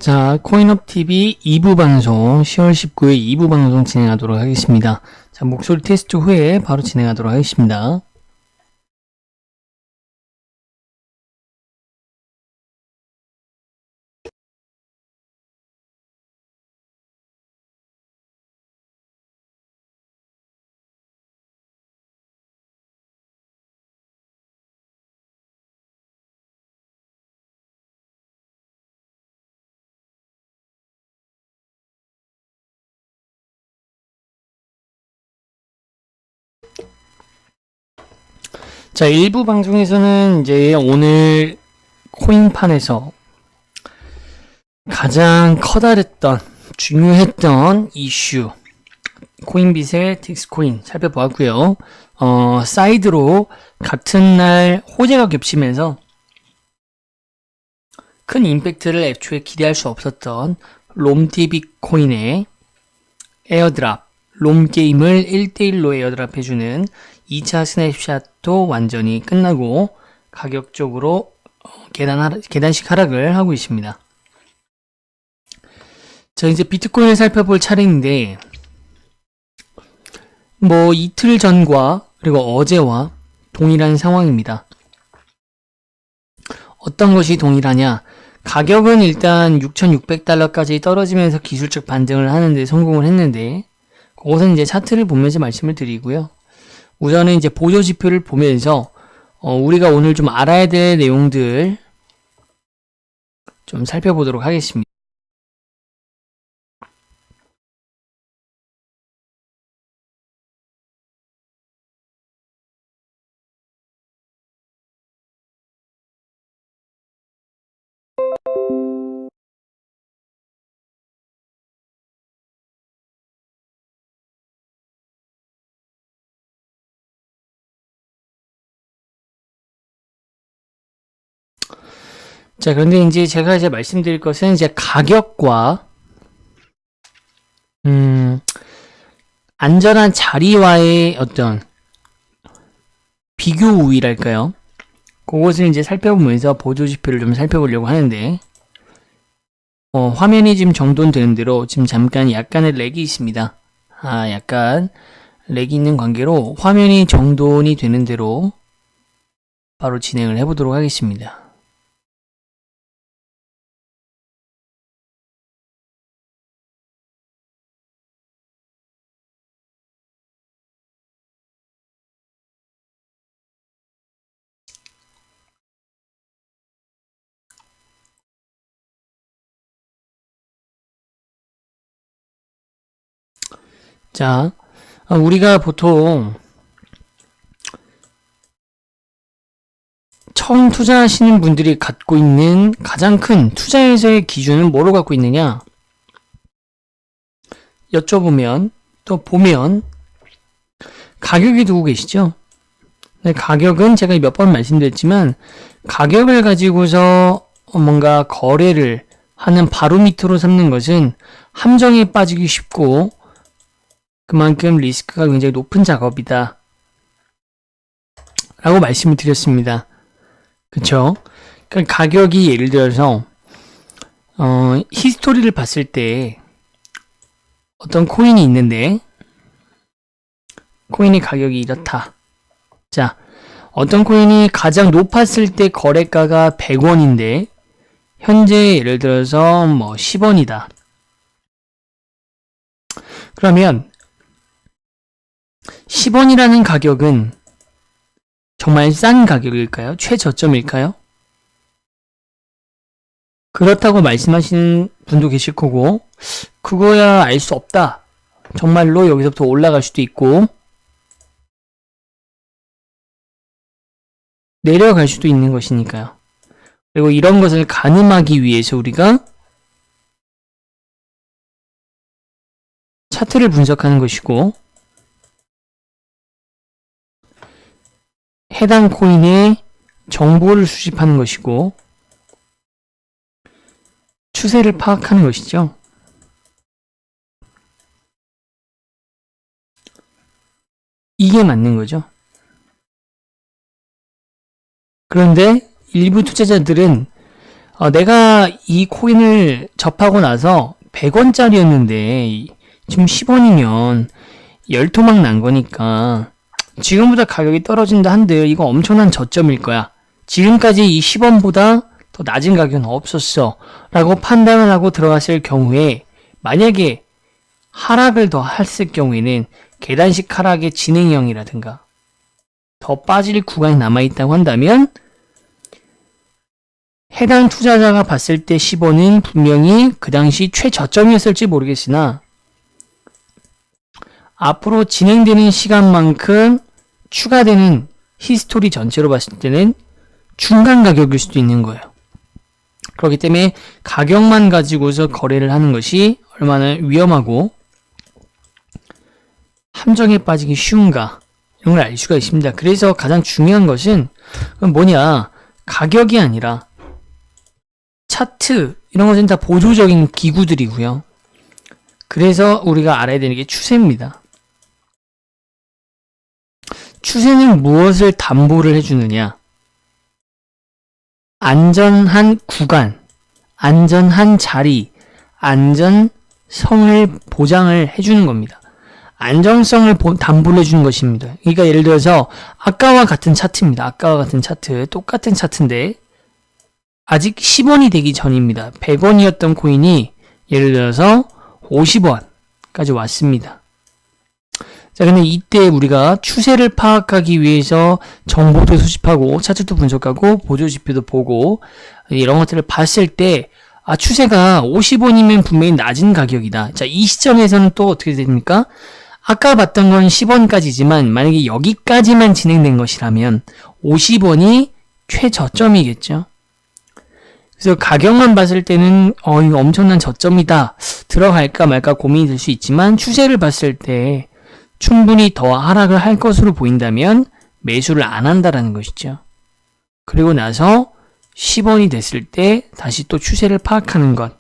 자, 코인업TV 2부 방송 10월 19일 2부 방송 진행하도록 하겠습니다. 자, 목소리 테스트 후에 바로 진행하도록 하겠습니다. 자, 1부 방송에서는 이제 오늘 코인판에서 가장 커다랬던, 중요했던 이슈, 코인빗의 틱스코인 살펴보았고요. 사이드로 같은 날 호재가 겹치면서 큰 임팩트를 애초에 기대할 수 없었던 롬TV 코인의 에어드랍, 롬게임을 1대1로 에어드랍 해주는 2차 스냅샷도 완전히 끝나고 가격적으로 계단식 하락을 하고 있습니다. 자, 이제 비트코인을 살펴볼 차례인데, 뭐 이틀 전과 그리고 어제와 동일한 상황입니다. 어떤 것이 동일하냐? 가격은 일단 6,600달러까지 떨어지면서 기술적 반등을 하는데 성공을 했는데, 그것은 이제 차트를 보면서 말씀을 드리고요. 우선은 이제 보조 지표를 보면서 우리가 오늘 좀 알아야 될 내용들 좀 살펴보도록 하겠습니다. 자, 그런데 이제 제가 이제 말씀드릴 것은 이제 가격과 안전한 자리와의 어떤 비교 우위랄까요? 그것을 이제 살펴보면서 보조 지표를 좀 살펴보려고 하는데, 화면이 지금 정돈되는 대로 지금 잠깐 약간의 렉이 있습니다. 약간 렉이 있는 관계로 화면이 정돈이 되는 대로 바로 진행을 해보도록 하겠습니다. 자, 우리가 보통 처음 투자하시는 분들이 갖고 있는 가장 큰 투자에서의 기준은 뭐로 갖고 있느냐? 여쭤보면, 또 보면, 가격이 두고 계시죠? 네, 가격은 제가 몇 번 말씀드렸지만, 가격을 가지고서 뭔가 거래를 하는 바로미터로 삼는 것은 함정에 빠지기 쉽고, 그만큼 리스크가 굉장히 높은 작업이다. 라고 말씀을 드렸습니다. 그쵸? 그러니까 가격이 예를 들어서, 히스토리를 봤을 때, 어떤 코인이 있는데, 코인의 가격이 이렇다. 자, 어떤 코인이 가장 높았을 때 거래가가 100원인데, 현재 예를 들어서 뭐 10원이다. 그러면, 10원이라는 가격은 정말 싼 가격일까요? 최저점일까요? 그렇다고 말씀하시는 분도 계실 거고, 그거야 알 수 없다. 정말로 여기서부터 올라갈 수도 있고, 내려갈 수도 있는 것이니까요. 그리고 이런 것을 가늠하기 위해서 우리가 차트를 분석하는 것이고, 해당 코인의 정보를 수집하는 것이고, 추세를 파악하는 것이죠. 이게 맞는 거죠. 그런데 일부 투자자들은 내가 이 코인을 접하고 나서 100원짜리였는데 지금 10원이면 열토막 난 거니까 지금보다 가격이 떨어진다 한들 이거 엄청난 저점일 거야. 지금까지 이 10원보다 더 낮은 가격은 없었어 라고 판단을 하고 들어갔을 경우에 만약에 하락을 더 했을 경우에는 계단식 하락의 진행형이라든가 더 빠질 구간이 남아있다고 한다면 해당 투자자가 봤을 때 10원은 분명히 그 당시 최저점이었을지 모르겠으나 앞으로 진행되는 시간만큼 추가되는 히스토리 전체로 봤을 때는 중간 가격일 수도 있는 거예요. 그렇기 때문에 가격만 가지고서 거래를 하는 것이 얼마나 위험하고 함정에 빠지기 쉬운가 이런 걸 알 수가 있습니다. 그래서 가장 중요한 것은 뭐냐, 가격이 아니라 차트 이런 것은 다 보조적인 기구들이고요. 그래서 우리가 알아야 되는 게 추세입니다. 추세는 무엇을 담보를 해주느냐? 안전한 구간, 안전한 자리, 안전성을 보장을 해주는 겁니다. 안정성을 담보를 해주는 것입니다. 그러니까 예를 들어서 아까와 같은 차트입니다. 아까와 같은 차트, 똑같은 차트인데 아직 10원이 되기 전입니다. 100원이었던 코인이 예를 들어서 50원까지 왔습니다. 자, 근데 이때 우리가 추세를 파악하기 위해서 정보도 수집하고 차트도 분석하고 보조지표도 보고 이런 것들을 봤을 때 추세가 50원이면 분명히 낮은 가격이다. 자, 이 시점에서는 또 어떻게 됩니까? 아까 봤던 건 10원까지지만 만약에 여기까지만 진행된 것이라면 50원이 최저점이겠죠. 그래서 가격만 봤을 때는 이거 엄청난 저점이다. 들어갈까 말까 고민이 될 수 있지만 추세를 봤을 때 충분히 더 하락을 할 것으로 보인다면 매수를 안 한다라는 것이죠. 그리고 나서 10원이 됐을 때 다시 또 추세를 파악하는 것.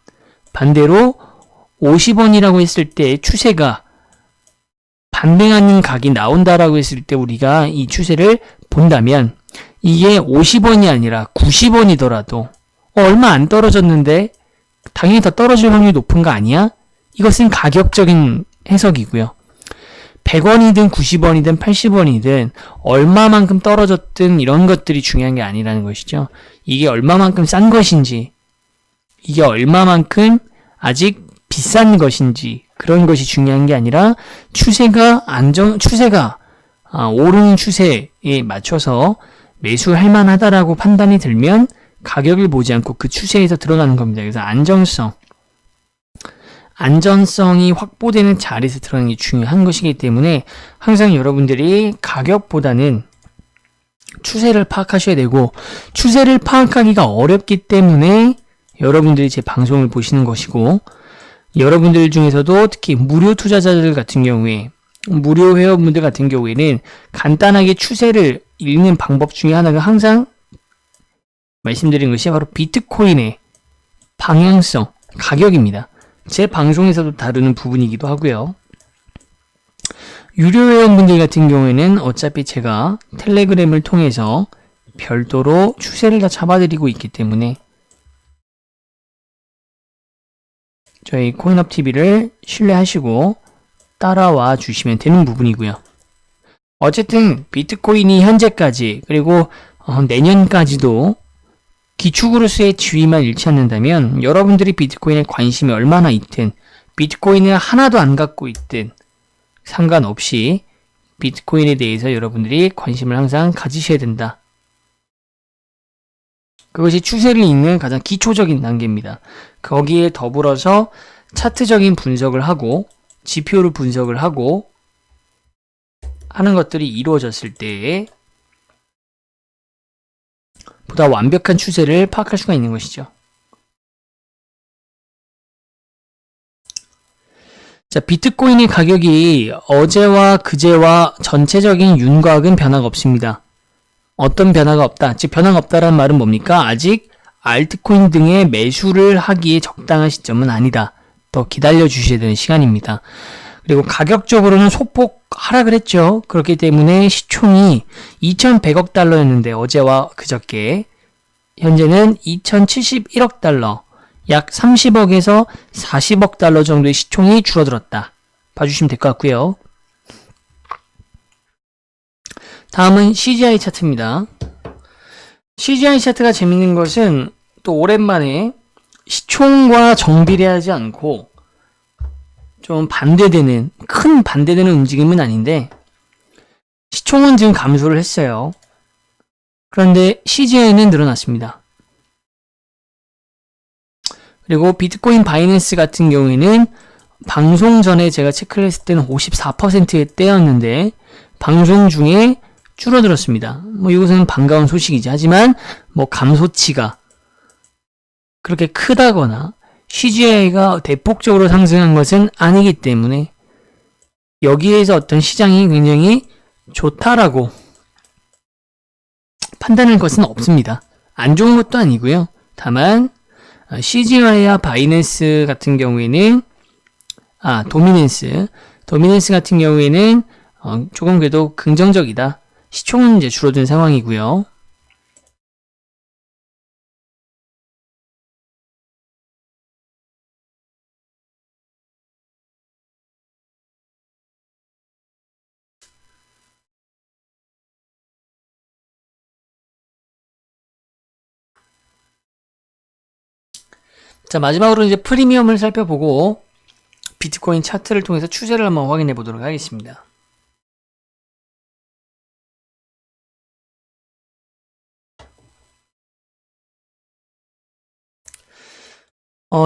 반대로 50원이라고 했을 때 추세가 반등하는 각이 나온다라고 했을 때 우리가 이 추세를 본다면 이게 50원이 아니라 90원이더라도 얼마 안 떨어졌는데 당연히 더 떨어질 확률이 높은 거 아니야? 이것은 가격적인 해석이고요. 100원이든 90원이든 80원이든 얼마만큼 떨어졌든 이런 것들이 중요한 게 아니라는 것이죠. 이게 얼마만큼 싼 것인지, 이게 얼마만큼 아직 비싼 것인지 그런 것이 중요한 게 아니라 추세가 오르는 추세에 맞춰서 매수할 만하다라고 판단이 들면 가격을 보지 않고 그 추세에서 들어가는 겁니다. 그래서 안전성이 확보되는 자리에서 들어가는 게 중요한 것이기 때문에 항상 여러분들이 가격보다는 추세를 파악하셔야 되고 추세를 파악하기가 어렵기 때문에 여러분들이 제 방송을 보시는 것이고 여러분들 중에서도 특히 무료 투자자들 같은 경우에 무료 회원분들 같은 경우에는 간단하게 추세를 읽는 방법 중에 하나가 항상 말씀드린 것이 바로 비트코인의 방향성, 가격입니다. 제 방송에서도 다루는 부분이기도 하고요. 유료 회원분들 같은 경우에는 어차피 제가 텔레그램을 통해서 별도로 추세를 다 잡아드리고 있기 때문에 저희 코인업TV를 신뢰하시고 따라와 주시면 되는 부분이고요. 어쨌든 비트코인이 현재까지 그리고 내년까지도 기축으로서의 지위만 잃지 않는다면 여러분들이 비트코인에 관심이 얼마나 있든 비트코인을 하나도 안 갖고 있든 상관없이 비트코인에 대해서 여러분들이 관심을 항상 가지셔야 된다. 그것이 추세를 읽는 가장 기초적인 단계입니다. 거기에 더불어서 차트적인 분석을 하고 지표를 분석을 하고 하는 것들이 이루어졌을 때에 보다 완벽한 추세를 파악할 수가 있는 것이죠. 자, 비트코인의 가격이 어제와 그제와 전체적인 윤곽은 변화가 없습니다. 어떤 변화가 없다? 즉 변화가 없다라는 말은 뭡니까? 아직 알트코인 등의 매수를 하기에 적당한 시점은 아니다. 더 기다려 주셔야 되는 시간입니다. 그리고 가격적으로는 소폭 하락을 했죠. 그렇기 때문에 시총이 2,100억 달러였는데 어제와 그저께 현재는 2071억 달러, 약 30억에서 40억 달러 정도의 시총이 줄어들었다. 봐주시면 될 것 같고요. 다음은 CGI 차트입니다. CGI 차트가 재밌는 것은 또 오랜만에 시총과 정비례하지 않고 좀 큰 반대되는 움직임은 아닌데 시총은 지금 감소를 했어요. 그런데 CGI는 늘어났습니다. 그리고 비트코인 바이낸스 같은 경우에는 방송 전에 제가 체크를 했을 때는 54%의 때였는데 방송 중에 줄어들었습니다. 이것은 반가운 소식이지. 하지만 감소치가 그렇게 크다거나 CGI가 대폭적으로 상승한 것은 아니기 때문에 여기에서 어떤 시장이 굉장히 좋다라고 판단할 것은 없습니다. 안 좋은 것도 아니고요. 다만 CGI와 바이낸스 같은 경우에는 도미넨스 같은 경우에는 조금 그래도 긍정적이다. 시총은 이제 줄어든 상황이고요. 자, 마지막으로 이제 프리미엄을 살펴보고 비트코인 차트를 통해서 추세를 한번 확인해 보도록 하겠습니다.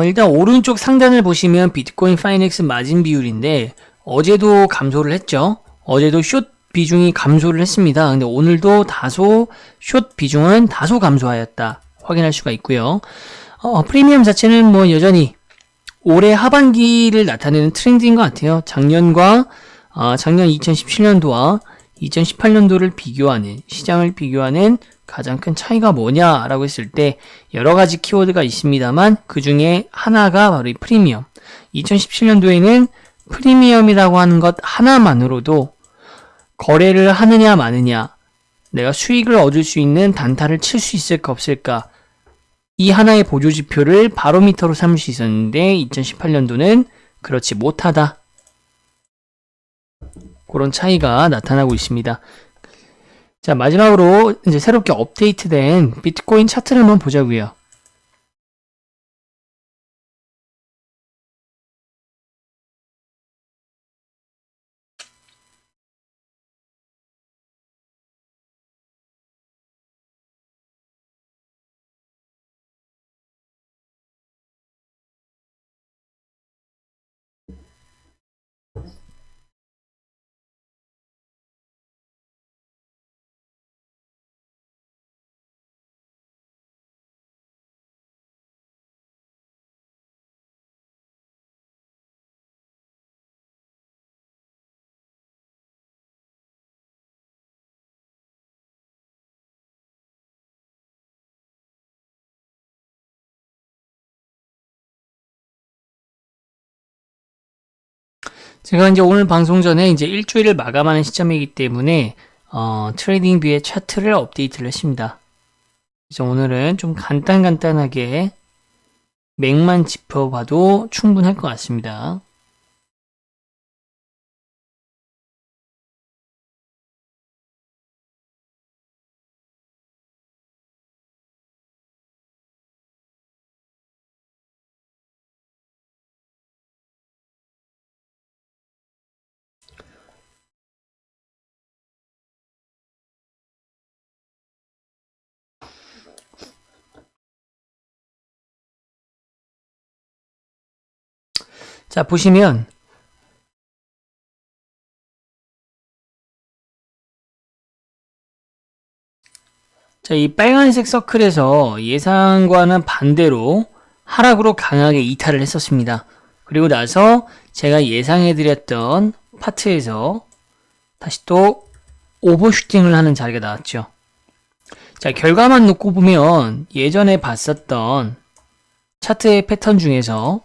일단 오른쪽 상단을 보시면 비트코인 파이넥스 마진 비율인데 어제도 감소를 했죠. 어제도 숏 비중이 감소를 했습니다. 근데 오늘도 다소 숏 비중은 다소 감소하였다. 확인할 수가 있고요. 프리미엄 자체는 여전히 올해 하반기를 나타내는 트렌드인 것 같아요. 작년 2017년도와 2018년도를 비교하는, 시장을 비교하는 가장 큰 차이가 뭐냐라고 했을 때 여러 가지 키워드가 있습니다만 그 중에 하나가 바로 이 프리미엄. 2017년도에는 프리미엄이라고 하는 것 하나만으로도 거래를 하느냐 마느냐, 내가 수익을 얻을 수 있는 단타를 칠 수 있을까 없을까, 이 하나의 보조지표를 바로미터로 삼을 수 있었는데 2018년도는 그렇지 못하다. 그런 차이가 나타나고 있습니다. 자, 마지막으로 이제 새롭게 업데이트된 비트코인 차트를 한번 보자고요. 제가 이제 오늘 방송 전에 이제 일주일을 마감하는 시점이기 때문에 트레이딩 뷰의 차트를 업데이트를 했습니다. 그래서 오늘은 좀 간단하게 맥만 짚어봐도 충분할 것 같습니다. 자, 보시면 자, 이 빨간색 서클에서 예상과는 반대로 하락으로 강하게 이탈을 했었습니다. 그리고 나서 제가 예상해드렸던 파트에서 다시 또 오버슈팅을 하는 자리가 나왔죠. 자, 결과만 놓고 보면 예전에 봤었던 차트의 패턴 중에서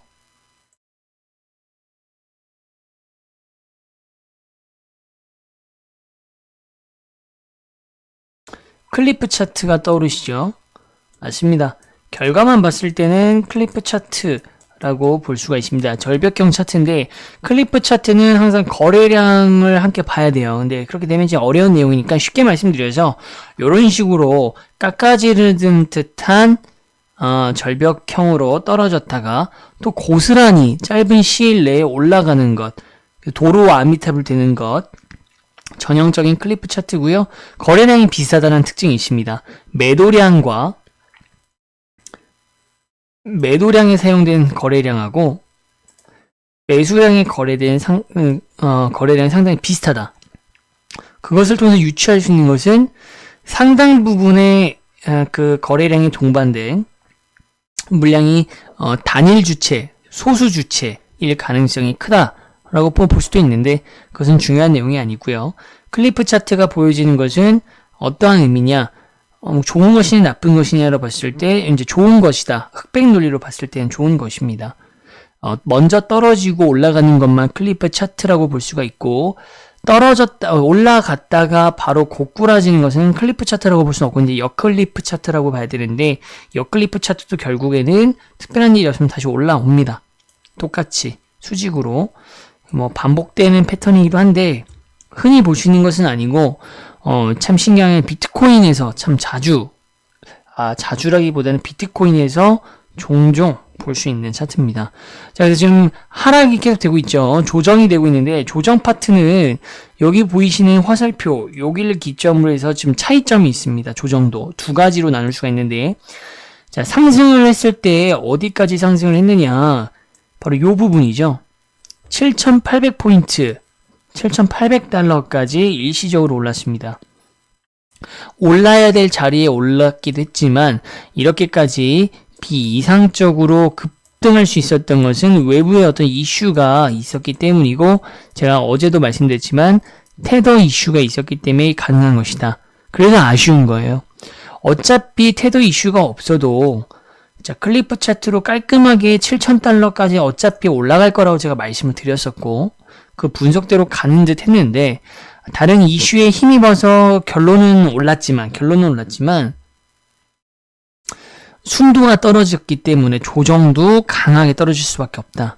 클리프 차트가 떠오르시죠? 맞습니다. 결과만 봤을 때는 클리프 차트라고 볼 수가 있습니다. 절벽형 차트인데 클리프 차트는 항상 거래량을 함께 봐야 돼요. 근데 그렇게 되면 이제 어려운 내용이니까 쉽게 말씀드려서 이런 식으로 깎아지르는 듯한 절벽형으로 떨어졌다가 또 고스란히 짧은 시일 내에 올라가는 것, 도로 아미탑을 되는 것, 전형적인 클리프 차트고요. 거래량이 비슷하다는 특징이 있습니다. 매도량에 사용된 거래량하고 매수량에 거래된 거래량이 상당히 비슷하다. 그것을 통해서 유추할 수 있는 것은 상당 부분의 그 거래량이 동반된 물량이 단일 주체, 소수 주체일 가능성이 크다라고 볼 수도 있는데 그것은 중요한 내용이 아니고요. 클리프 차트가 보여지는 것은 어떠한 의미냐? 좋은 것이냐 나쁜 것이냐로 봤을 때 이제 좋은 것이다. 흑백 논리로 봤을 때는 좋은 것입니다. 먼저 떨어지고 올라가는 것만 클리프 차트라고 볼 수가 있고 올라갔다가 바로 고꾸라지는 것은 클리프 차트라고 볼 수는 없고 이제 역클리프 차트라고 봐야 되는데 역클리프 차트도 결국에는 특별한 일이 없으면 다시 올라옵니다. 똑같이 수직으로 반복되는 패턴이기도 한데 흔히 볼 수 있는 것은 아니고 참 신기한 게 비트코인에서 참 자주라기보다는 비트코인에서 종종 볼 수 있는 차트입니다. 자, 그래서 지금 하락이 계속 되고 있죠. 조정이 되고 있는데 조정 파트는 여기 보이시는 화살표 여기를 기점으로 해서 지금 차이점이 있습니다. 조정도 두 가지로 나눌 수가 있는데 자, 상승을 했을 때 어디까지 상승을 했느냐 바로 이 부분이죠. 7,800포인트 7,800달러까지 일시적으로 올랐습니다. 올라야 될 자리에 올랐기도 했지만 이렇게까지 비이상적으로 급등할 수 있었던 것은 외부의 어떤 이슈가 있었기 때문이고 제가 어제도 말씀드렸지만 테더 이슈가 있었기 때문에 가능한 것이다. 그래서 아쉬운 거예요. 어차피 테더 이슈가 없어도 자, 클리프 차트로 깔끔하게 7,000달러까지 어차피 올라갈 거라고 제가 말씀을 드렸었고 그 분석대로 가는 듯 했는데 다른 이슈에 힘입어서 결론은 올랐지만 순도가 떨어졌기 때문에 조정도 강하게 떨어질 수밖에 없다.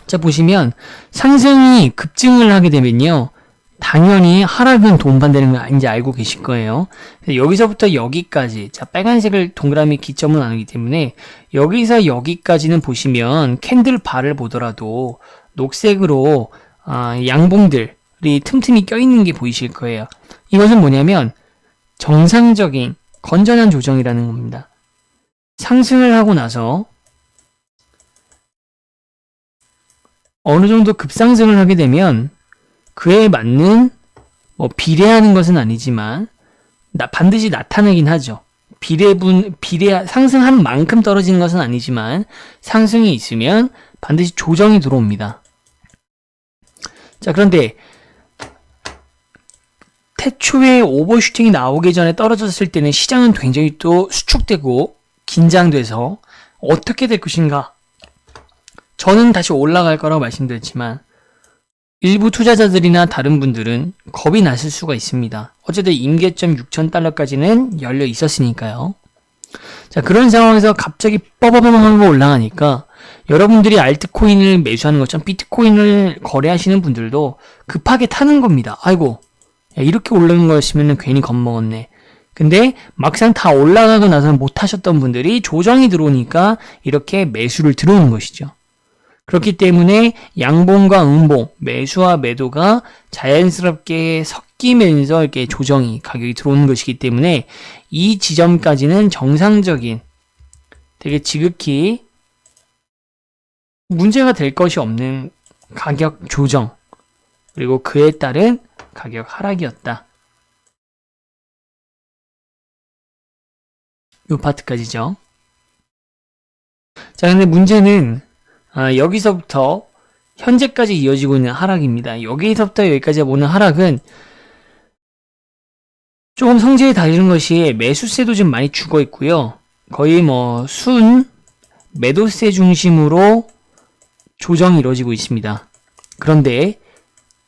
자, 보시면 상승이 급증을 하게 되면요. 당연히 하락은 동반되는 거 이제 알고 계실 거예요. 여기서부터 여기까지, 자, 빨간색을 동그라미 기점으로 나누기 때문에 여기서 여기까지는 보시면 캔들 바를 보더라도 녹색으로 양봉들이 틈틈이 껴있는 게 보이실 거예요. 이것은 뭐냐면 정상적인 건전한 조정이라는 겁니다. 상승을 하고 나서 어느 정도 급상승을 하게 되면 그에 맞는 비례하는 것은 아니지만 반드시 나타나긴 하죠. 상승한 만큼 떨어지는 것은 아니지만 상승이 있으면 반드시 조정이 들어옵니다. 자, 그런데 태초에 오버슈팅이 나오기 전에 떨어졌을 때는 시장은 굉장히 또 수축되고 긴장돼서 어떻게 될 것인가? 저는 다시 올라갈 거라고 말씀드렸지만 일부 투자자들이나 다른 분들은 겁이 나실 수가 있습니다. 어쨌든 임계점 6,000달러까지는 열려 있었으니까요. 자, 그런 상황에서 갑자기 뻐버버버 하고 올라가니까 여러분들이 알트코인을 매수하는 것처럼 비트코인을 거래하시는 분들도 급하게 타는 겁니다. 아이고, 야, 이렇게 올라간 거였으면 괜히 겁먹었네. 근데 막상 다 올라가고 나서 못 하셨던 분들이 조정이 들어오니까 이렇게 매수를 들어오는 것이죠. 그렇기 때문에 양봉과 음봉, 매수와 매도가 자연스럽게 섞이면서 이렇게 가격이 들어오는 것이기 때문에 이 지점까지는 정상적인 되게 지극히 문제가 될 것이 없는 가격 조정 그리고 그에 따른 가격 하락이었다. 이 파트까지죠. 자, 근데 문제는 여기서부터 현재까지 이어지고 있는 하락입니다. 여기서부터 여기까지 오는 하락은 조금 성질이 다른 것이 매수세도 좀 많이 죽어 있고요. 거의 매도세 중심으로 조정이 이루어지고 있습니다. 그런데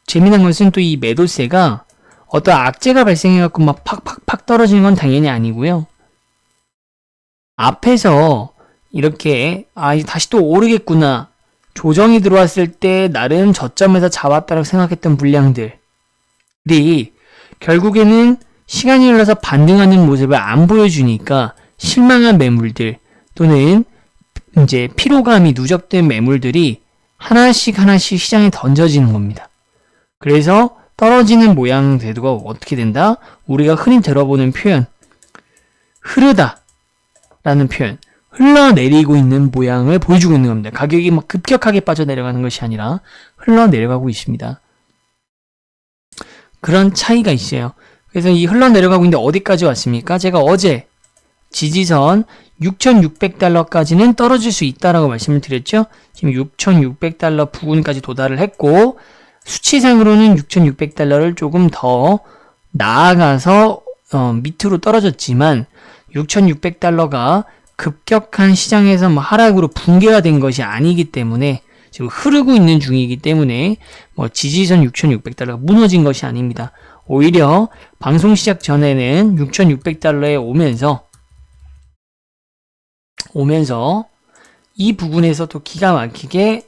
재미난 것은 또 이 매도세가 어떤 악재가 발생해갖고 막 팍팍팍 떨어지는 건 당연히 아니고요. 앞에서 이렇게 다시 또 오르겠구나. 조정이 들어왔을 때 나름 저점에서 잡았다고 생각했던 물량들이 결국에는 시간이 흘러서 반등하는 모습을 안 보여주니까 실망한 매물들 또는 이제 피로감이 누적된 매물들이 하나씩 시장에 던져지는 겁니다. 그래서 떨어지는 모양 태도가 어떻게 된다? 우리가 흔히 들어보는 표현, 흐르다 라는 표현, 흘러내리고 있는 모양을 보여주고 있는 겁니다. 가격이 막 급격하게 빠져내려가는 것이 아니라 흘러내려가고 있습니다. 그런 차이가 있어요. 그래서 이 흘러내려가고 있는데 어디까지 왔습니까? 제가 어제 지지선 6,600달러까지는 떨어질 수 있다라고 말씀을 드렸죠. 지금 6,600달러 부근까지 도달을 했고 수치상으로는 6,600달러를 조금 더 나아가서 밑으로 떨어졌지만 6,600달러가 급격한 시장에서 하락으로 붕괴가 된 것이 아니기 때문에 지금 흐르고 있는 중이기 때문에 지지선 6,600달러가 무너진 것이 아닙니다. 오히려 방송 시작 전에는 6,600달러에 오면서 이 부분에서 또 기가 막히게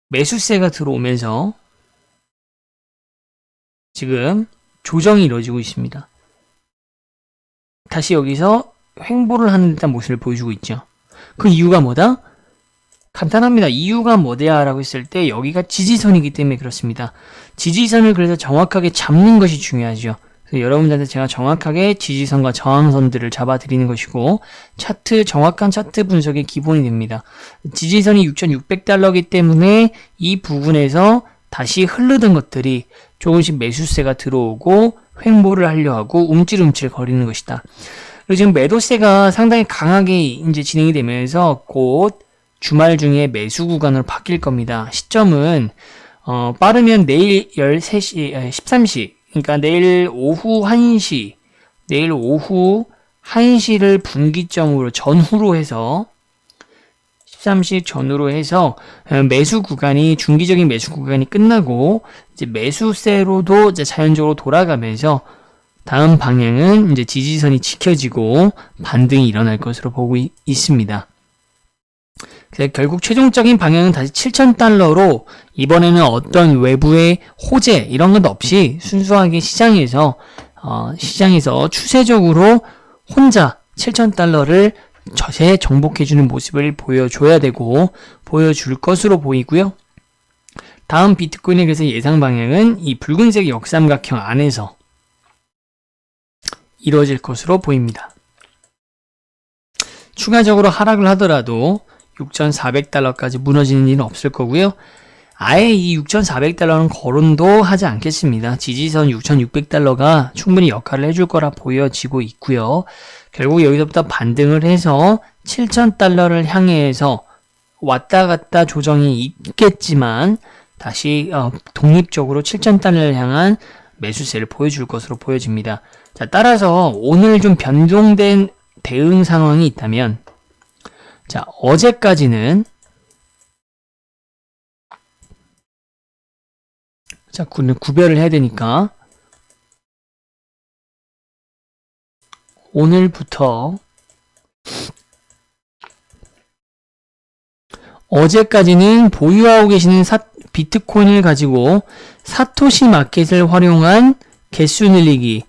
매수세가 들어오면서 지금 조정이 이루어지고 있습니다. 다시 여기서 횡보를 하는 듯한 모습을 보여주고 있죠. 그 이유가 뭐다? 간단합니다. 이유가 뭐냐 라고 했을 때 여기가 지지선이기 때문에 그렇습니다. 지지선을 그래서 정확하게 잡는 것이 중요하죠. 그래서 여러분들한테 제가 정확하게 지지선과 저항선들을 잡아드리는 것이고 정확한 차트 분석의 기본이 됩니다. 지지선이 6,600달러이기 때문에 이 부분에서 다시 흐르던 것들이 조금씩 매수세가 들어오고 횡보를 하려 하고 움찔움찔 거리는 것이다. 그리고 지금 매도세가 상당히 강하게 이제 진행이 되면서 곧 주말 중에 매수 구간으로 바뀔 겁니다. 시점은 빠르면 내일 13시 그러니까 내일 오후 1시를 분기점으로 전후로 해서 13시 전후로 해서 중기적인 매수 구간이 끝나고 이제 매수세로도 이제 자연적으로 돌아가면서 다음 방향은 이제 지지선이 지켜지고 반등이 일어날 것으로 보고 있습니다. 그래서 결국 최종적인 방향은 다시 7,000달러로 이번에는 어떤 외부의 호재 이런 것 없이 순수하게 시장에서 추세적으로 혼자 7,000달러를 저세 정복해주는 모습을 보여줘야 되고 보여줄 것으로 보이고요. 다음 비트코인의 그래서 예상 방향은 이 붉은색 역삼각형 안에서 이루어질 것으로 보입니다. 추가적으로 하락을 하더라도 6,400달러까지 무너지는 일은 없을 거고요. 아예 이 6,400달러는 거론도 하지 않겠습니다. 지지선 6,600달러가 충분히 역할을 해줄 거라 보여지고 있고요. 결국 여기서부터 반등을 해서 7,000달러를 향해서 왔다 갔다 조정이 있겠지만 다시 독립적으로 7,000달러를 향한 매수세를 보여줄 것으로 보여집니다. 자, 따라서 오늘 좀 변동된 대응 상황이 있다면 자, 어제까지는 자, 구별을 해야 되니까 오늘부터 어제까지는 보유하고 계시는 비트코인을 가지고 사토시 마켓을 활용한 개수 늘리기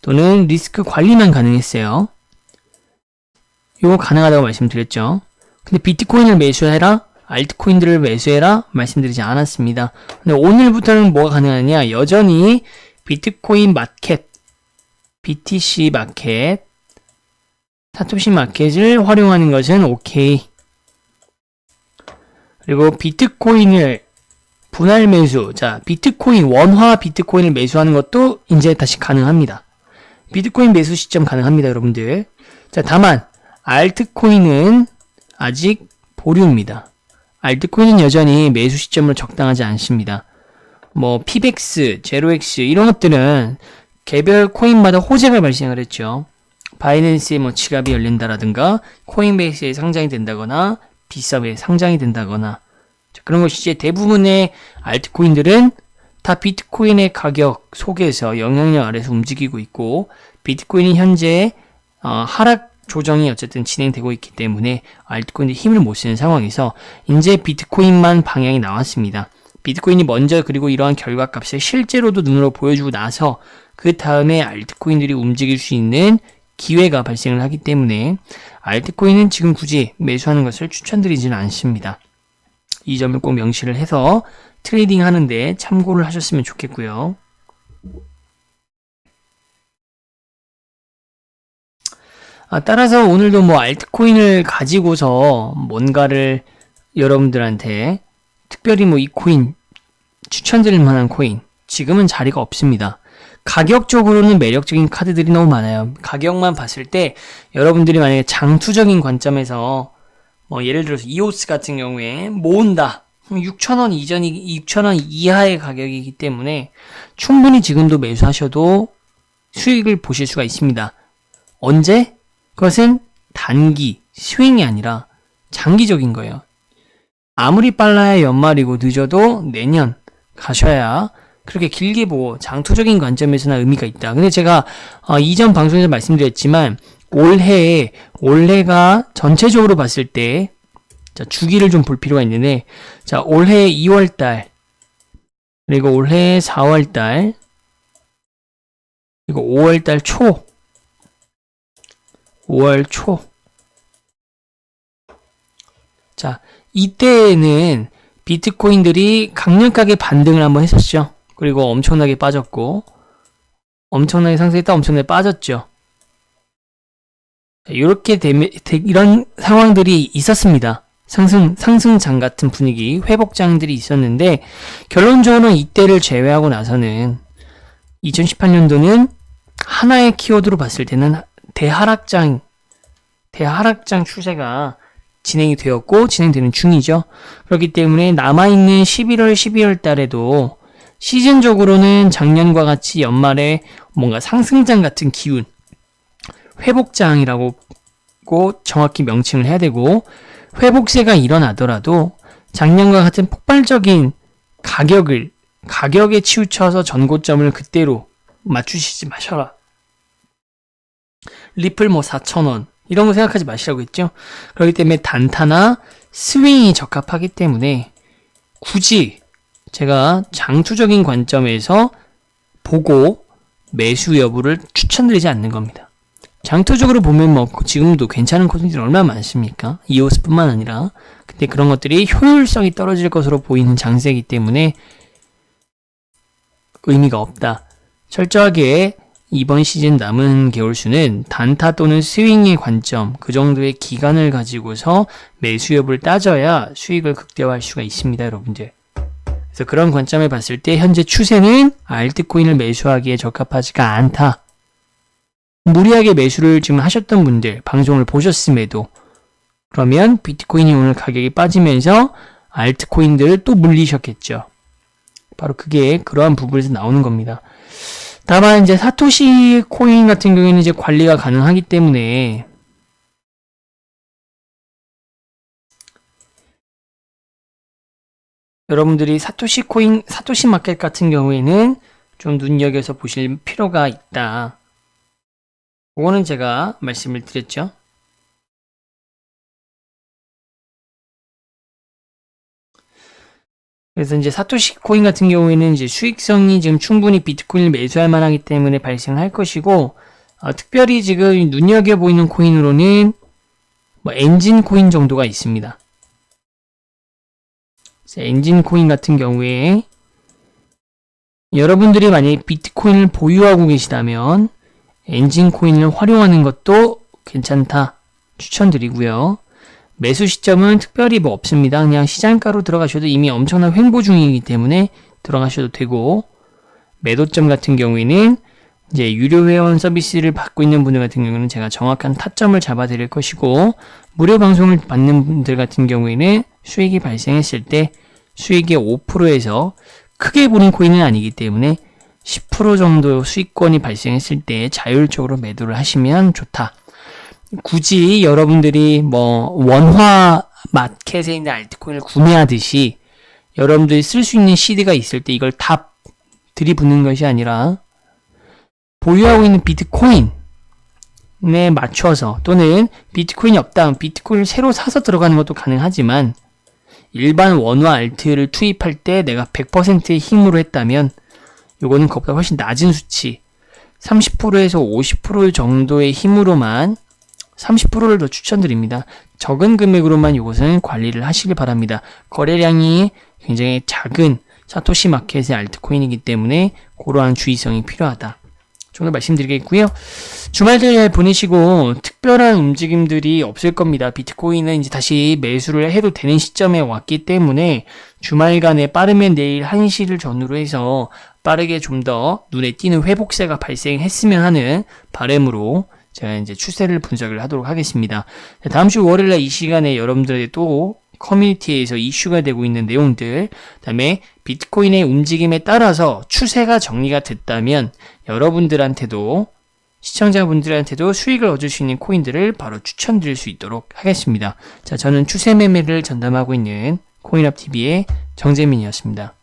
또는 리스크 관리만 가능했어요. 이거 가능하다고 말씀드렸죠. 근데 비트코인을 매수해라, 알트코인들을 매수해라 말씀드리지 않았습니다. 근데 오늘부터는 뭐가 가능하냐? 여전히 비트코인 마켓, BTC 마켓, 사토시 마켓을 활용하는 것은 오케이. 그리고 비트코인을 분할 매수, 자, 원화 비트코인을 매수하는 것도 이제 다시 가능합니다. 비트코인 매수 시점 가능합니다, 여러분들. 자, 다만 알트코인은 아직 보류입니다. 알트코인은 여전히 매수 시점으로 적당하지 않습니다. 피백스, 제로엑스 이런 것들은 개별 코인마다 호재가 발생을 했죠. 바이낸스에 지갑이 열린다라든가 코인베이스에 상장이 된다거나 비싸게 상장이 된다거나 그런 것이 이제 대부분의 알트코인들은 다 비트코인의 가격 속에서 영향력 아래서 움직이고 있고, 비트코인이 현재 하락 조정이 어쨌든 진행되고 있기 때문에 알트코인이 힘을 못 쓰는 상황에서 이제 비트코인만 방향이 나왔습니다. 비트코인이 먼저 그리고 이러한 결과값을 실제로도 눈으로 보여주고 나서 그 다음에 알트코인들이 움직일 수 있는 기회가 발생을 하기 때문에 알트코인은 지금 굳이 매수하는 것을 추천드리지는 않습니다. 이 점을 꼭 명시를 해서 트레이딩 하는데 참고를 하셨으면 좋겠고요. 따라서 오늘도 뭐 알트코인을 가지고서 뭔가를 여러분들한테 특별히 뭐 이 코인 추천드릴 만한 코인 지금은 자리가 없습니다. 가격적으로는 매력적인 카드들이 너무 많아요. 가격만 봤을 때 여러분들이 만약에 장투적인 관점에서 뭐 예를 들어서 이오스 같은 경우에 모은다. 6,000원 이전이 6,000원 이하의 가격이기 때문에 충분히 지금도 매수하셔도 수익을 보실 수가 있습니다. 언제? 그것은 단기, 스윙이 아니라 장기적인 거예요. 아무리 빨라야 연말이고 늦어도 내년 가셔야 그렇게 길게 보고 장투적인 관점에서나 의미가 있다. 근데 제가 이전 방송에서 말씀드렸지만 올해가 전체적으로 봤을 때 자, 주기를 좀 볼 필요가 있는데 자, 올해 2월달 그리고 올해 4월달 그리고 5월달 5월 초. 자, 이때는 비트코인들이 강력하게 반등을 한번 했었죠. 그리고 엄청나게 빠졌고, 엄청나게 상승했다 엄청나게 빠졌죠. 자, 이렇게 이런 상황들이 있었습니다. 상승장 같은 분위기, 회복장들이 있었는데, 결론적으로는 이때를 제외하고 나서는 2018년도는 하나의 키워드로 봤을 때는 대하락장 추세가 진행이 되었고 진행되는 중이죠. 그렇기 때문에 남아있는 11월, 12월 달에도 시즌적으로는 작년과 같이 연말에 뭔가 상승장 같은 기운, 회복장이라고 정확히 명칭을 해야 되고 회복세가 일어나더라도 작년과 같은 폭발적인 가격에 치우쳐서 전고점을 그때로 맞추시지 마셔라. 리플 뭐 4,000원 이런 거 생각하지 마시라고 했죠. 그렇기 때문에 단타나 스윙이 적합하기 때문에 굳이 제가 장투적인 관점에서 보고 매수 여부를 추천드리지 않는 겁니다. 장투적으로 보면 뭐 지금도 괜찮은 코인들이 얼마나 많습니까? 이오스뿐만 아니라 근데 그런 것들이 효율성이 떨어질 것으로 보이는 장세이기 때문에 의미가 없다. 철저하게 이번 시즌 남은 개월수는 단타 또는 스윙의 관점, 그 정도의 기간을 가지고서 매수 여부를 따져야 수익을 극대화할 수가 있습니다, 여러분들. 그래서 그런 관점을 봤을 때 현재 추세는 알트코인을 매수하기에 적합하지가 않다. 무리하게 매수를 지금 하셨던 분들, 방송을 보셨음에도 그러면 비트코인이 오늘 가격이 빠지면서 알트코인들을 또 물리셨겠죠. 바로 그게 그러한 부분에서 나오는 겁니다. 다만 이제 사토시 코인 같은 경우에는 이제 관리가 가능하기 때문에 여러분들이 사토시 마켓 같은 경우에는 좀 눈여겨서 보실 필요가 있다. 그거는 제가 말씀을 드렸죠. 그래서 이제 사토시 코인 같은 경우에는 이제 수익성이 지금 충분히 비트코인을 매수할 만하기 때문에 발생할 것이고, 특별히 지금 눈여겨 보이는 코인으로는 뭐 엔진 코인 정도가 있습니다. 엔진 코인 같은 경우에 여러분들이 만약에 비트코인을 보유하고 계시다면 엔진 코인을 활용하는 것도 괜찮다 추천드리고요. 매수 시점은 특별히 뭐 없습니다. 그냥 시장가로 들어가셔도 이미 엄청난 횡보 중이기 때문에 들어가셔도 되고, 매도점 같은 경우에는 이제 유료 회원 서비스를 받고 있는 분들 같은 경우는 제가 정확한 타점을 잡아 드릴 것이고, 무료 방송을 받는 분들 같은 경우에는 수익이 발생했을 때 수익의 5%에서 크게 보는 코인은 아니기 때문에 10% 정도 수익권이 발생했을 때 자율적으로 매도를 하시면 좋다. 굳이 여러분들이 뭐 원화 마켓에 있는 알트코인을 구매하듯이 여러분들이 쓸 수 있는 CD가 있을 때 이걸 다 들이붓는 것이 아니라 보유하고 있는 비트코인에 맞춰서 또는 비트코인이 없다, 비트코인을 새로 사서 들어가는 것도 가능하지만 일반 원화 알트를 투입할 때 내가 100%의 힘으로 했다면 요거는 그것보다 훨씬 낮은 수치 30%에서 50% 정도의 힘으로만 30%를 더 추천드립니다. 적은 금액으로만 이것은 관리를 하시길 바랍니다. 거래량이 굉장히 작은 사토시 마켓의 알트코인이기 때문에 그러한 주의성이 필요하다 정도 말씀드리겠고요. 주말들 잘 보내시고 특별한 움직임들이 없을 겁니다. 비트코인은 이제 다시 매수를 해도 되는 시점에 왔기 때문에 주말간에 빠르면 내일 1시를 전후로 해서 빠르게 좀 더 눈에 띄는 회복세가 발생했으면 하는 바람으로 제가 이제 추세를 분석을 하도록 하겠습니다. 다음 주 월요일날 이 시간에 여러분들의 또 커뮤니티에서 이슈가 되고 있는 내용들, 그다음에 비트코인의 움직임에 따라서 추세가 정리가 됐다면 여러분들한테도 시청자분들한테도 수익을 얻을 수 있는 코인들을 바로 추천드릴 수 있도록 하겠습니다. 자, 저는 추세 매매를 전담하고 있는 코인업TV의 정재민이었습니다.